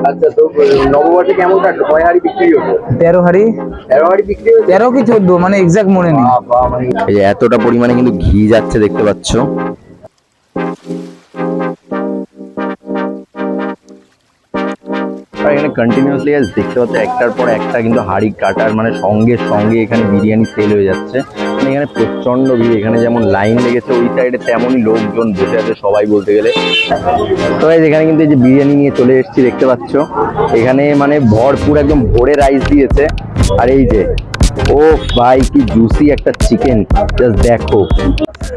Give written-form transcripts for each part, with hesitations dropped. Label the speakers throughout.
Speaker 1: আচ্ছা, তো নববর্ষে কেমন কাটলো? কয় হাঁড়ি বিক্রি হলো?
Speaker 2: 13 হাঁড়ি।
Speaker 1: 13 হাঁড়ি বিক্রি হলো?
Speaker 2: 13 কি 14 মানে এক্সাক্ট মনে নেই।
Speaker 1: মানে এই যে এতটা পরিমাণে কিন্তু ঘি যাচ্ছে দেখতে পাচ্ছ। আর এখানে কন্টিনিউয়াসলি দেখতে পাচ্ছ একটার পর একটা কিন্তু হাঁড়ি কাটার মানে সঙ্গে সঙ্গে এখানে বিরিয়ানি সেল হয়ে যাচ্ছে। মানে এখানে প্রচন্ড ভিড়, এখানে যেমন লাইন লেগেছে ওই সাইডে তেমনই লোকজন বসে আছে সবাই বলতে গেলে। তো এখানে কিন্তু এই যে বিরিয়ানি নিয়ে চলে এসেছি দেখতে পাচ্ছ, এখানে মানে ভরপুর একদম ভরে রাইস দিয়েছে। আর এই যে ও ভাই কি জুসি একটা চিকেন, জাস্ট দেখো।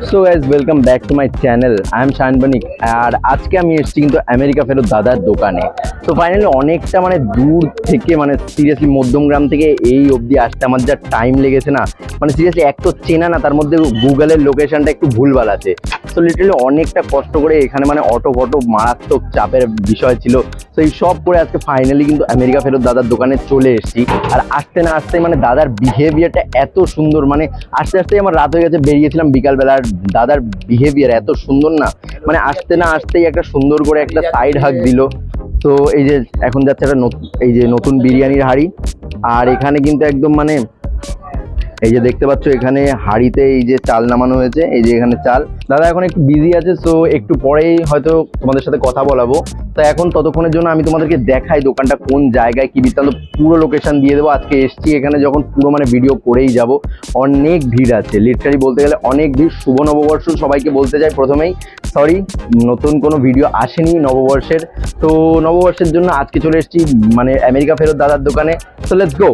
Speaker 1: So guys welcome back to my channel, I am Shahin Banik. আর আজকে আমি এসেছি কিন্তু আমেরিকা ফেরত দাদার দোকানে। তো ফাইনালি অনেকটা মানে দূর থেকে মানে সিরিয়াসলি মধ্যমগ্রাম থেকে এই অবধি আসতে আমার যা টাইম লেগেছে না, মানে সিরিয়াসলি এক তো চেনা না, তার মধ্যে গুগলের লোকেশনটা একটু ভুলভাল আছে। তো লিটারালি অনেকটা কষ্ট করে এখানে মানে অটো ফটো মারাত্মক চাপের বিষয় ছিল। তো এই সব করে আজকে ফাইনালি কিন্তু আমেরিকা ফেরত দাদার দোকানে চলে এসেছি। আর আসতে না আসতে মানে দাদার বিহেভিয়ারটা এত সুন্দর, মানে আস্তে আস্তে আমার রাত হয়ে গেছে, বেরিয়েছিলাম বিকালবেলা। আর দাদার বিহেভিয়ার এত সুন্দর না, মানে আসতে না আসতেই একটা সুন্দর করে একটা সাইড হাগ দিল। তো এই যে এখন যাচ্ছে একটা এই যে নতুন বিরিয়ানির হাঁড়ি। আর এখানে কিন্তু একদম মানে এই যে দেখতে পাচ্ছ এখানে হাঁড়িতে এই যে চাল নামানো হয়েছে, এই যে এখানে চাল। দাদা এখন একটু বিজি আছে, সো একটু পরেই হয়তো তোমাদের সাথে কথা বলাবো। তো এখন ততক্ষণের জন্য আমি তোমাদেরকে দেখাই দোকানটা কোন জায়গায় কি বৃত্তান্ত, পুরো লোকেশন দিয়ে দেবো। আজকে এসছি এখানে যখন পুরো মানে ভিডিও করেই যাব। অনেক ভিড় আছে, লিটারালি বলতে গেলে অনেক ভিড়। শুভ নববর্ষ সবাইকে বলতে চাই প্রথমেই, সরি নতুন কোনো ভিডিও আসেনি নববর্ষের। তো নববর্ষের জন্য আজকে চলে এসেছি মানে আমেরিকা ফেরত দাদার দোকানে। So let's go.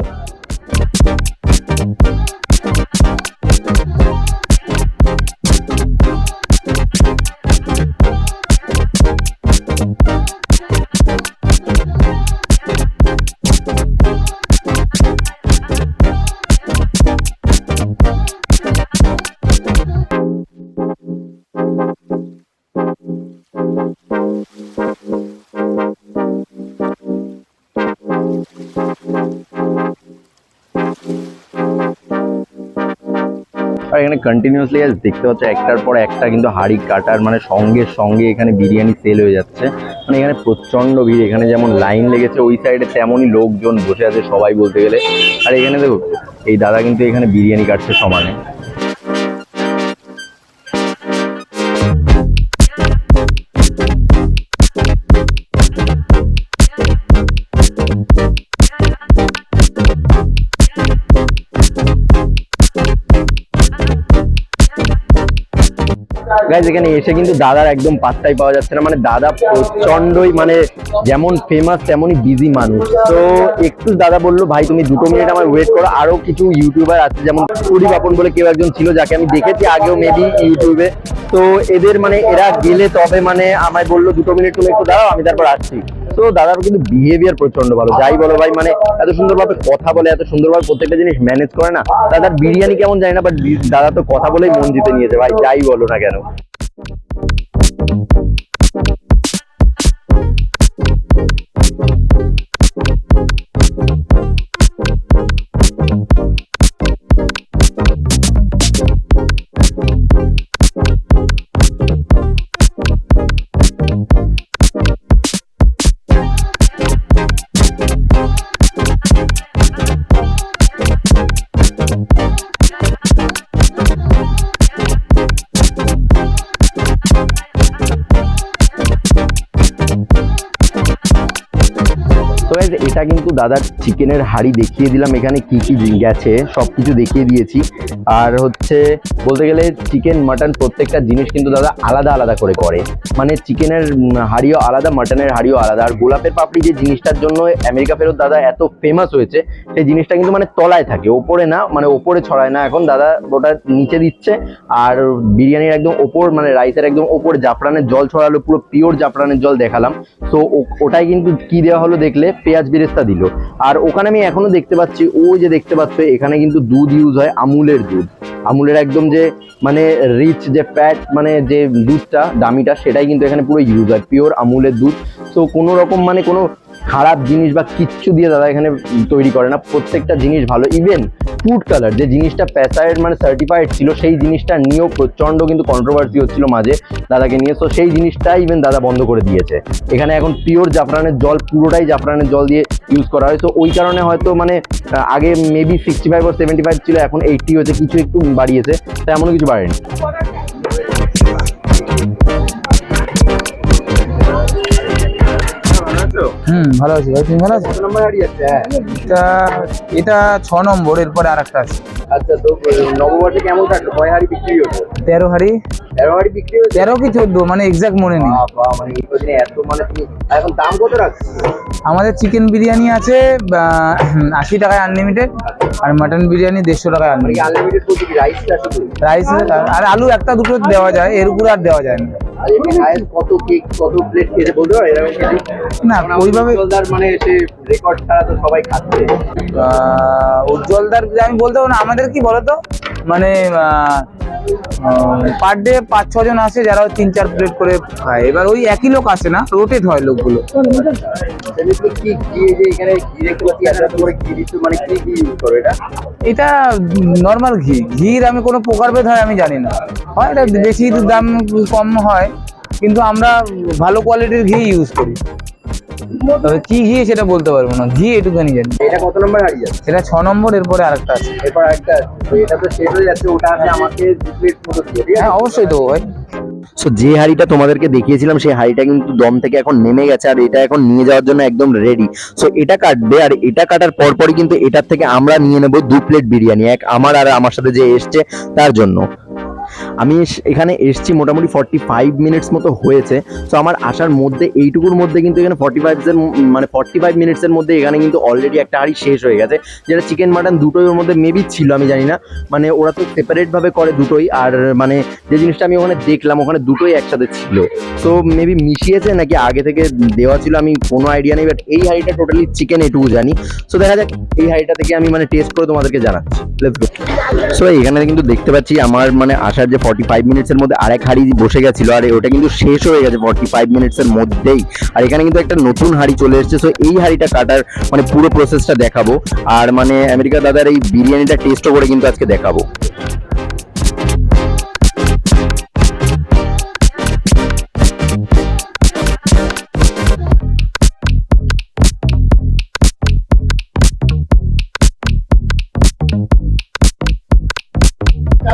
Speaker 1: আর এখানে কন্টিনিউয়াসলি দেখতে পাচ্ছ একটার পর একটা কিন্তু হাঁড়ি কাটার মানে সঙ্গে সঙ্গে এখানে বিরিয়ানি সেল হয়ে যাচ্ছে। মানে এখানে প্রচন্ড ভিড়, এখানে যেমন লাইন লেগেছে ওই সাইডে তেমনই লোকজন বসে আছে সবাই বলতে গেলে। আর এখানে দেখো এই দাদা কিন্তু এখানে বিরিয়ানি কাটছে সমানে। গাইজ এখানে এসে কিন্তু দাদার একদম পাত্তাই পাওয়া যাচ্ছে না, মানে দাদা প্রচন্ডই মানে যেমন ফেমাস তেমনই বিজি মানুষ। তো একটু দাদা বললো ভাই তুমি 2 মিনিট আমার ওয়েট করো। আরো কিছু ইউটিউবার আছে যেমন কুড়ি বাপন বলে কেউ একজন ছিল যাকে আমি দেখেছি আগেও মেবি ইউটিউবে। তো এদের মানে এরা গেলে তবে মানে আমায় বললো 2 মিনিট তুমি একটু দাঁড়াও আমি তারপর আসছি। তো দাদার কিন্তু বিহেভিয়ার প্রচন্ড ভালো, যাই বলো ভাই, মানে এত সুন্দরভাবে কথা বলে, এত সুন্দরভাবে প্রত্যেকটা জিনিস ম্যানেজ করে না। দাদার বিরিয়ানি কেমন জানি না, বাট দাদা তো কথা বলেই মন জিতে নিয়েছে ভাই, যাই বলো না কেন। তো এটা কিন্তু দাদার চিকেনের হাঁড়ি দেখিয়ে দিলাম, এখানে কি কি গেছে সব কিছু দেখিয়ে দিয়েছি। আর হচ্ছে বলতে গেলে চিকেন মাটন প্রত্যেকটা জিনিস কিন্তু দাদা আলাদা আলাদা করে করে, মানে চিকেনের হাঁড়িও আলাদা, মাটনের হাঁড়িও আলাদা। আর গোলাপের পাপড়ি যে জিনিসটার জন্য আমেরিকা ফেরত দাদা এত ফেমাস হয়েছে, সেই জিনিসটা কিন্তু মানে তলায় থাকে, ওপরে না, মানে ওপরে ছড়ায় না। এখন দাদা ওটা নিচে দিচ্ছে। আর বিরিয়ানির একদম ওপর মানে রাইসের একদম ওপর জাফরানের জল ছড়ালো, পুরো পিওর জাফরানের জল দেখালাম। তো ওটাই কিন্তু কি দেওয়া হলো দেখলে, পেঁয়াজ বেরেস্তা দিল। আর ওখানে আমি এখনো দেখতে পাচ্ছি, ওই যে দেখতে পাচ্ছ এখানে কিন্তু দুধ ইউজ হয়, আমুলের দুধ, আমুলের একদম যে মানে রিচ যে ফ্যাট মানে যে দুধটা দামিটা, সেটাই কিন্তু এখানে পুরো ইউজ হয়, পিওর আমুলের দুধ। তো কোনো রকম মানে কোনো খারাপ জিনিস বা কিচ্ছু দিয়ে দাদা এখানে তৈরি করে না, প্রত্যেকটা জিনিস ভালো। ইভেন ফুড কালার, যে জিনিসটা প্যাসাইড মানে সার্টিফাইড ছিল, সেই জিনিসটা নিয়েও প্রচণ্ড কিন্তু কন্ট্রোভার্সি হচ্ছিল মাঝে দাদাকে নিয়ে। তো সেই জিনিসটাই ইভেন দাদা বন্ধ করে দিয়েছে। এখানে এখন পিওর জাফরানের জল, পুরোটাই জাফরানের জল দিয়ে ইউজ করা হয়। তো ওই কারণে হয়তো মানে আগে মেবি 65 or 75 ছিল, এখন 80 হয়েছে, কিছু একটু বাড়িয়েছে, তেমনও কিছু বাড়েনি।
Speaker 2: ভালো আছি ভাই, তুমি ভালো আছো?
Speaker 1: কত নম্বর হাড়ি আছে?
Speaker 2: এটা 6 নম্বর, এরপরে আরেকটা আছে।
Speaker 1: আচ্ছা, তো নববর্ষে কেমন কাটলো? কয় হাড়ি বিক্রি হলো?
Speaker 2: 13 হাড়ি।
Speaker 1: 13 হাড়ি বিক্রি হয়েছে?
Speaker 2: 13 কি 14 মানে এক্সাক্ট মনে নেই।
Speaker 1: মানে এই কদিনে এত, মানে তুমি এখন দাম কত রাখছো?
Speaker 2: আমাদের চিকেন বিরিয়ানি আছে 80 টাকায় আনলিমিটেড, আর মাটন বিরিয়ানি 150 টাকায়
Speaker 1: মানে
Speaker 2: আনলিমিটেড।
Speaker 1: আনলিমিটেড বলতে কি রাইসটা শুধু?
Speaker 2: রাইস আর আলু একটা দুটো দেওয়া যায়, এর উপরে আর দেওয়া যায় না।
Speaker 1: আর এমনি হায়েস্ট কত কেক, কত প্লেট খেতে বলতে পারো এরকম কেজি?
Speaker 2: না ওইভাবে
Speaker 1: উজ্জ্বলদার মানে সে রেকর্ড ছাড়া তো সবাই খাচ্ছে।
Speaker 2: উজ্জ্বলদার আমি বলতে পারবো না। আমাদের কি বলতো, মানে পার ডে 5-6 জন আসে যারা 3-4 প্লেট করে খায়। এবার ওই একই লোক আসে না, রোটেট হয় লোকগুলো।
Speaker 1: কি ঘি, এই যে এখানে ঘি দেখতে পাচ্ছি, এত করে ঘি দিচ্ছ, মানে কি ঘি ইউজ করো এটা?
Speaker 2: এটা নর্মাল ঘি। ঘির আমি কোনো প্রকারভেদ হয় আমি জানি না, হয় এটা বেশি দাম কম হয়, কিন্তু আমরা ভালো কোয়ালিটির ঘি ইউজ করি। তবে কি ঘি সেটা বলতে পারবো না, ঘি এটুকুনি জানি।
Speaker 1: এটা কত নম্বর হাড়ি আছে?
Speaker 2: এটা 6 নম্বর, এরপরে আরেকটা আছে।
Speaker 1: এরপর একটা আছে, তো এটা তো শেষ হয়ে যাচ্ছে, ওটা আছে আমাকে 2 প্লেট মতো দিয়ে, ঠিক আছে?
Speaker 2: হ্যাঁ অবশ্যই দেবো ভাই।
Speaker 1: সো যে হাঁড়িটা তোমাদেরকে দেখিয়েছিলাম, সেই হাঁড়িটা কিন্তু দম থেকে এখন নেমে গেছে, আর এটা এখন নিয়ে যাওয়ার জন্য একদম রেডি। সো এটা কাটবে, আর এটা কাটার পরপরই কিন্তু এটার থেকে আমরা নিয়ে নেব 2 প্লেট বিরিয়ানি, এক আমার আর আমার সাথে যে এসছে তার জন্য। আমি এখানে এসছি মোটামুটি 45 মিনিটস মতো হয়েছে। সো আমার আসার মধ্যে এইটুকুর মধ্যে কিন্তু এখানে 45 মিনিটসের মধ্যে এখানে কিন্তু অলরেডি একটা হাঁড়ি শেষ হয়ে গেছে, যেটা চিকেন মাটন দুটোই ওর মধ্যে মেবি ছিল, আমি জানি না, মানে ওরা তো সেপারেটভাবে করে দুটোই। আর মানে যে জিনিসটা আমি ওখানে দেখলাম, ওখানে দুটোই একসাথে ছিল। সো মেবি মিশিয়েছে নাকি আগে থেকে দেওয়া ছিল, আমি কোনো আইডিয়া নেই। বাট এই হাঁড়িটা টোটালি চিকেন, এটুকু জানি। সো দেখা যাক এই হাঁড়িটা থেকে আমি মানে টেস্ট করে তোমাদেরকে জানাচ্ছি। Let's go. সো এখানে কিন্তু দেখতে পাচ্ছি আমার মানে আসার যে 45 মিনিটসের মধ্যে আরেক হাঁড়ি বসে গেছিল, আর ওটা কিন্তু শেষ হয়ে গেছে 45 মিনিটসের মধ্যেই। আর এখানে কিন্তু একটা নতুন হাঁড়ি চলে এসেছে। সো এই হাঁড়িটা কাটার মানে পুরো প্রসেসটা দেখাবো, আর মানে আমেরিকা দাদার এই বিরিয়ানিটা টেস্টও করে কিন্তু আজকে দেখাবো।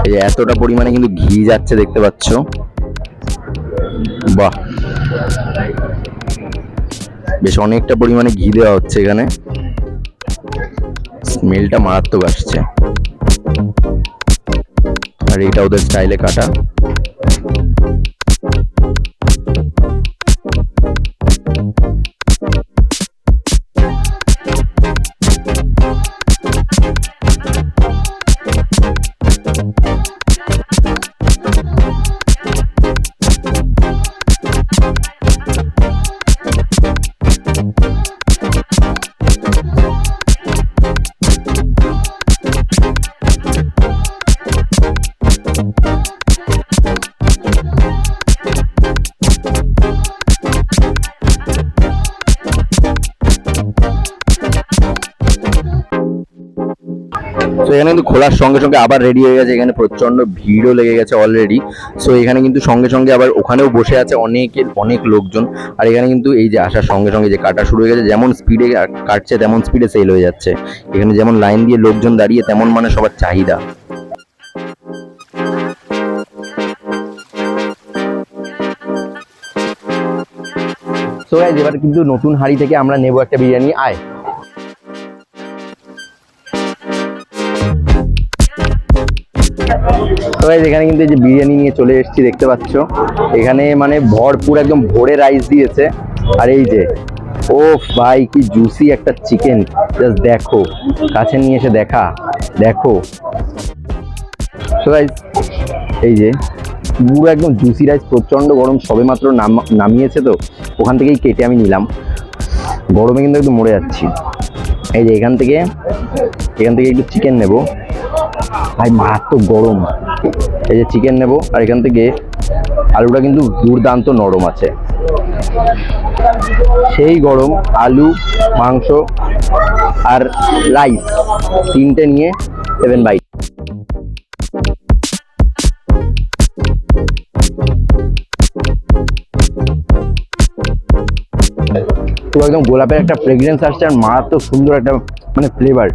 Speaker 1: এই এতটা পরিমাণে কিন্তু ঘি যাচ্ছে, দেখতে পাচ্ছ। বাহ, বেশ অনেকটা পরিমাণে ঘি দেওয়া হচ্ছে এখানে, স্মেলটা মারাত্মক আসছে। আর এটা ওদের স্টাইলে কাটা। তো এখানে কিন্তু খোলার সঙ্গে সঙ্গে আবার রেডি হয়ে গেছে, এখানে প্রচন্ড ভিড়ও লেগে গেছে অলরেডি। সো এখানে কিন্তু সঙ্গে সঙ্গে আবার ওখানেও বসে আছে অনেক লোকজন। আর এখানে কিন্তু এই যে আসার সঙ্গে সঙ্গে যে কাটা শুরু হয়ে গেছে, যেমন স্পিডে কাটছে তেমন স্পিডে সেল হয়ে যাচ্ছে। এখানে যেমন লাইন দিয়ে লোকজন দাঁড়িয়ে, তেমন মানে সবার চাহিদা। সো গাইস, এবার কিন্তু নতুন হাঁড়ি থেকে আমরা নেব একটা বিরিয়ানি। আয়। তো গাইস, এখানে কিন্তু এই যে বিরিয়ানি নিয়ে চলে এসেছি, দেখতে পাচ্ছ। এখানে মানে ভরপুর একদম ভরে রাইস দিয়েছে। আর এই যে, ও ভাই কি জুসি একটা চিকেন, জাস্ট দেখো, কাছে নিয়ে এসে দেখো। সো গাইস, এই যে পুরো একদম জুসি রাইস, প্রচন্ড গরম, সবে মাত্র নামিয়েছে, তো ওখান থেকেই কেটে আমি নিলাম। গরমে কিন্তু একদম মরে যাচ্ছি। এই যে এখান থেকে একটু চিকেন নেব, ভাই মারাত্মক গরম। এই যে চিকেন নেব, আর এখান থেকে আলুটা কিন্তু দুর্দান্ত নরম আছে, সেই গরম। আলু, মাংস আর রাইস তিনটে নিয়ে 7 বাইট। তো একদম গোলাপের একটা ফ্রেগ্রেন্স আসছে আর মারাত্মক সুন্দর একটা মানে ফ্লেভার।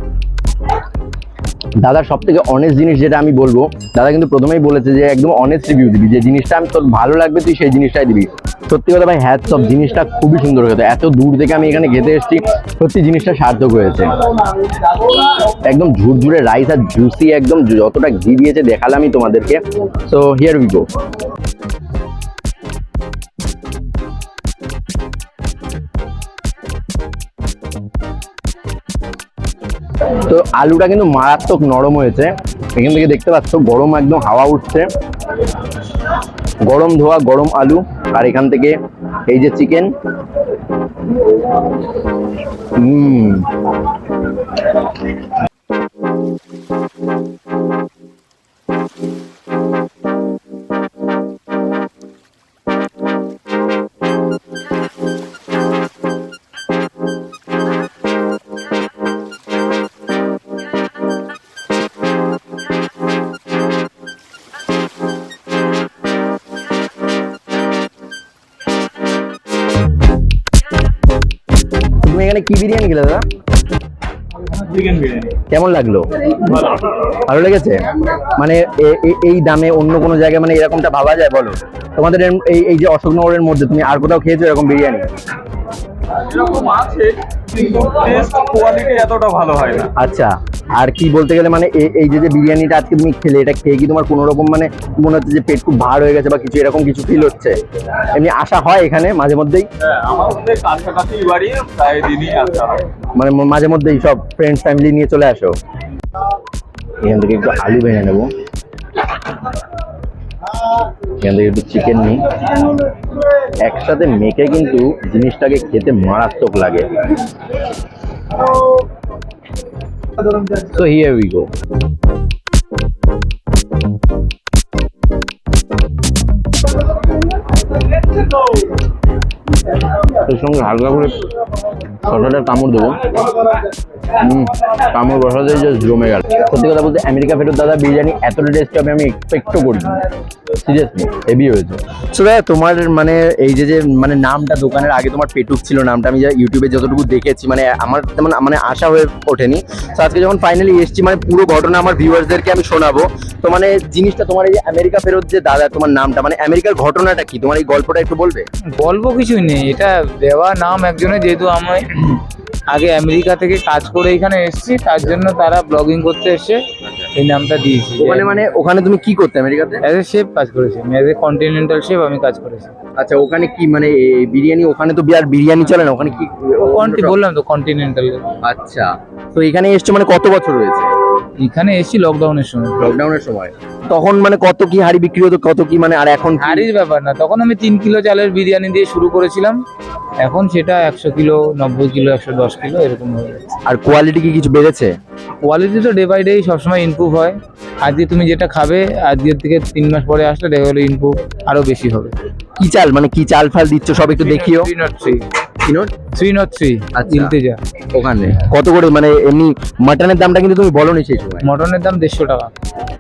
Speaker 1: দাদার সব থেকে অনেস্ট জিনিস যেটা আমি বলবো, দাদা কিন্তু প্রথমেই বলেছে যে একদম অনেস্ট রিভিউ দিবি, যে জিনিসটা আমি তোর ভালো লাগবে তুই সেই জিনিসটাই দিবি। সত্যি কথা ভাই, হ্যাটস অফ, জিনিসটা খুবই সুন্দর খেতে। এত দূর থেকে আমি এখানে খেতে এসেছি, সত্যি জিনিসটা সার্থক হয়েছে। একদম ঝুরঝুরে রাইস আর জুসি, একদম যতটা ঘি দিয়েছে দেখালামই তোমাদেরকে। So here we go. তো আলুটা কিন্তু মারাত্মক নরম হয়েছে, এখান থেকে দেখতে পাচ্ছ গরম একদম হাওয়া উঠছে, গরম ধোয়া গরম আলু, আর এখান থেকে এই যে চিকেন। তুমি এখানে কি বিরিয়ানি খেলে দাদা?
Speaker 3: চিকেন বিরিয়ানি।
Speaker 1: কেমন লাগলো?
Speaker 3: ভালো।
Speaker 1: ভালো লেগেছে? মানে এই দামে অন্য কোনো জায়গায় মানে এরকমটা ভাবা যায় বলো? তোমাদের এই যে অশোকনগরের মধ্যে তুমি আর কোথাও খেয়েছো এরকম বিরিয়ানি?
Speaker 3: এরকম আছে কিন্তু টেস্ট কোয়ালিটি এতটা ভালো হয় না।
Speaker 1: আচ্ছা, আর কি বলতে গেলে মানে এই যে বিরিয়ানিটা আজকে তুমি খেলে, এটা খেয়ে কি তোমার কোনো রকম মানে মনে হচ্ছে যে পেট খুব ভার হয়ে গেছে বা কিছু এরকম কিছু ফিল হচ্ছে? এমনি আসা হয় এখানে মাঝে মধ্যেই?
Speaker 3: হ্যাঁ, আমাদের কাছাকাছি বাড়ি, প্রায় দিনই আসা হয়।
Speaker 1: মানে মাঝে মধ্যেই সব ফ্রেন্ডস ফ্যামিলি নিয়ে চলে আসো? এখান থেকে একটু আলু ভেঙে নেবো, এখান থেকে একটু চিকেন নিই, একসাথে মেখে কিন্তু জিনিসটাকে খেতে মারাত্মক লাগে। So here we go. এর সঙ্গে হালকা করে শসাটা কামড় দেবো, কামড় বসাতে জাস্ট জমে গেল। সত্যি কথা বলতে আমেরিকা ফেরত দাদা বিরিয়ানি এতটা টেস্ট হবে আমি এক্সপেক্টও করিনি, সিরিয়াসলি হেভি হয়েছে। সো দাদা তোমার মানে এই যে মানে নামটা দোকানের আগে তোমার পেটুক ছিল নামটা, আমি যা ইউটিউবে যতটুকু দেখেছি মানে আমার তেমন মানে আশা হয়ে ওঠেনি। তো আজকে যখন ফাইনালি এসেছি মানে পুরো ঘটনা আমার ভিউয়ার্সদেরকে আমি শোনাবো। তো মানে জিনিসটা তোমার এই যে আমেরিকা ফেরত যে দাদা তোমার নামটা, মানে আমেরিকার ঘটনাটা কি, তোমার এই গল্পটা একটু বলবে?
Speaker 2: গল্প কিছুই নেই, এটা দেওয়া নাম একজনের, যেহেতু আমি আগে আমেরিকা থেকে কাজ করে এখানে এসেছি, তার জন্য তারা ব্লগিং করতে এসে এই নামটা দিয়েছি।
Speaker 1: ওখানে মানে ওখানে তুমি কি করতে আমেরিকাতে?
Speaker 2: অ্যাজ এ শেফ কাজ করেছি আমি, অ্যাজ এ কন্টিনেন্টাল শেফ আমি কাজ করেছি।
Speaker 1: আচ্ছা, ওখানে কি মানে এই বিরিয়ানি, ওখানে তো আর বিরিয়ানি চলে না, ওখানে কি
Speaker 2: বললাম তো কন্টিনেন্টাল।
Speaker 1: আচ্ছা, তো এখানে এসছো মানে কত বছর হয়েছে?
Speaker 2: এখানে এসেছি লকডাউনের সময়।
Speaker 1: লকডাউনের সময় তখন মানে কত কি হাড়ি বিক্রি হতো, কত কি মানে, আর এখন কি?
Speaker 2: হাড়ির ব্যাপার না, তখন আমি 3 কিলো চালের বিরিয়ানি দিয়ে শুরু করেছিলাম, এখন সেটা 100 কিলো, 90 কিলো, 110 কিলো এরকম হয়ে যাচ্ছে।
Speaker 1: আর কোয়ালিটি কি কিছু বেড়েছে?
Speaker 2: কোয়ালিটি তো ডে বাই ডে সবসময় ইমপ্রুভ হয়। আজকে তুমি যেটা খাবে আজকের থেকে 3 মাস পরে আসলে দেখা গেলো ইমপ্রুভ আরো বেশি হবে।
Speaker 1: কি চাল মানে কি চাল ফাল দিচ্ছ সব একটু দেখিও।
Speaker 2: 303
Speaker 1: আচ্ছা।
Speaker 2: ইলতেজা।
Speaker 1: ওখানে কত করে মানে এমনি মাটনের দামটা কিন্তু তুমি বলোনি সেই সময়?
Speaker 2: মটনের দাম 150 টাকা।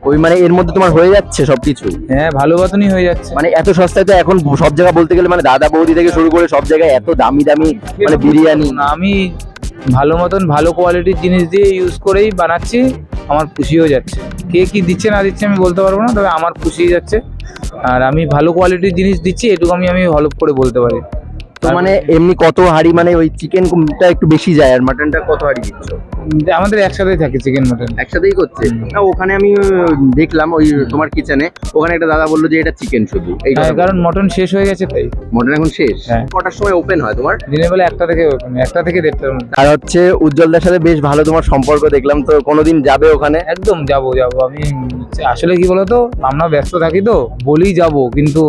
Speaker 1: ওই মানে এর মধ্যে তোমার হয়ে যাচ্ছে সবকিছু?
Speaker 2: হ্যাঁ, ভালো মতনই হয়ে যাচ্ছে।
Speaker 1: মানে এত সস্তায় তো এখন সব জায়গা বলতে গেলে মানে দাদা বৌদি থেকে শুরু করে সব জায়গায় এত দামি দামি মানে বিরিয়ানি।
Speaker 2: আমি ভালো মতন ভালো কোয়ালিটির জিনিস দিয়ে ইউজ করেই বানাচ্ছি, আমার খুশিও যাচ্ছে। কে কি দিচ্ছে না দিচ্ছে আমি বলতে পারবো না, তবে আমার খুশি যাচ্ছে। আর আমি ভালো কোয়ালিটির জিনিস দিচ্ছি, এটুকু আমি ভালো করে বলতে পারি।
Speaker 1: তো মানে এমনি কত হাড়ি মানে ওই চিকেনটা একটু বেশি যায় আর মাটনটা কত হাড়ি দিচ্ছ?
Speaker 2: আমাদের একসাথেই থাকে চিকেন মটন,
Speaker 1: একসাথেই করছে না? ওখানে আমি দেখলাম ওই তোমার কিচেনে, ওখানে একটা দাদা বললো যে এটা চিকেন শুধু, এই
Speaker 2: কারণ মটন শেষ হয়ে গেছে তাই।
Speaker 1: মটন এখন শেষ?
Speaker 2: হ্যাঁ।
Speaker 1: কটার সময় ওপেন হয় তোমার?
Speaker 2: দিনের বেলা 1টা থেকে ওপেন, 1টা থেকে 1:30টার মধ্যে।
Speaker 1: আর হচ্ছে উজ্জ্বলদার সাথে বেশ ভালো তোমার সম্পর্ক দেখলাম, তো কোনোদিন যাবে ওখানে?
Speaker 2: একদম যাবো। আমি আসলে কি বলতো, আমরা ব্যস্ত থাকি তো বলি যাব, কিন্তু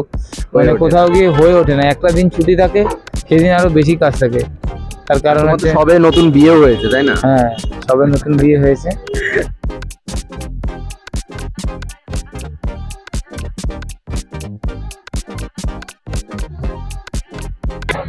Speaker 2: মানে কোথাও গিয়ে হয়ে ওঠে না। একটা দিন ছুটি থাকে, সেদিন আরো বেশি কাজ থাকে। তার কারণ হচ্ছে
Speaker 1: সবে নতুন বিয়ে হয়েছে তাই না?
Speaker 2: হ্যাঁ, সবে নতুন বিয়ে হয়েছে।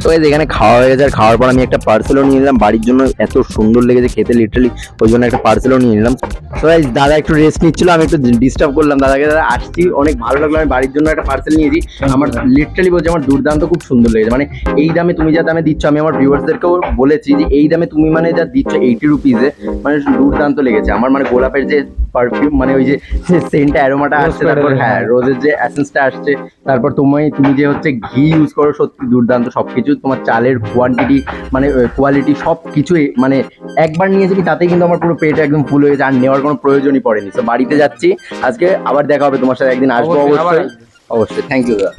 Speaker 1: তো এই এখানে খাওয়া হয়ে গেছে, আর খাওয়ার পর আমি একটা পার্সেলও নিয়ে নিলাম বাড়ির জন্য। এত সুন্দর লেগেছে খেতে লিটারালি, ওই জন্য একটা পার্সেলও নিয়ে নিলাম। তো এই দাদা একটু রেস্ট নিচ্ছিল, আমি একটু ডিস্টার্ব করলাম দাদাকে। দাদা আসছি, অনেক ভালো লাগলো, আমি বাড়ির জন্য একটা পার্সেল নিয়েছি। আমার লিটারালি বলছি আমার দুর্দান্ত খুব সুন্দর লেগেছে। মানে এই দামে তুমি যা দামে দিচ্ছ, আমি আমার ভিউয়ার্সদেরকেও বলেছি যে এই দামে তুমি মানে যা দিচ্ছ 80 রুপিজে, মানে দুর্দান্ত লেগেছে আমার। মানে গোলাপের যে পারফিউম, মানে ওই যে সেন্টটা অ্যারোমাটা আসছে, তারপর হ্যাঁ রোজের যে অ্যাসেন্সটা আসছে, তারপর তুমি যে হচ্ছে ঘি ইউজ করো, সত্যি দুর্দান্ত সবকিছু। তোমার চালের কোয়ান্টিটি মানে কোয়ালিটি সব কিছুই, মানে একবার নিয়েছি কি তাতেই কিন্তু আমার পুরো পেট একদম ফুল হয়ে গেছে, আর নেওয়ার কোনো প্রয়োজনই পড়েনি। তো বাড়িতে যাচ্ছি আজকে, আবার দেখা হবে তোমার সাথে একদিন, আসবো
Speaker 2: অবশ্যই, আবার
Speaker 1: অবশ্যই। অবশ্যই, থ্যাংক ইউ দাদা।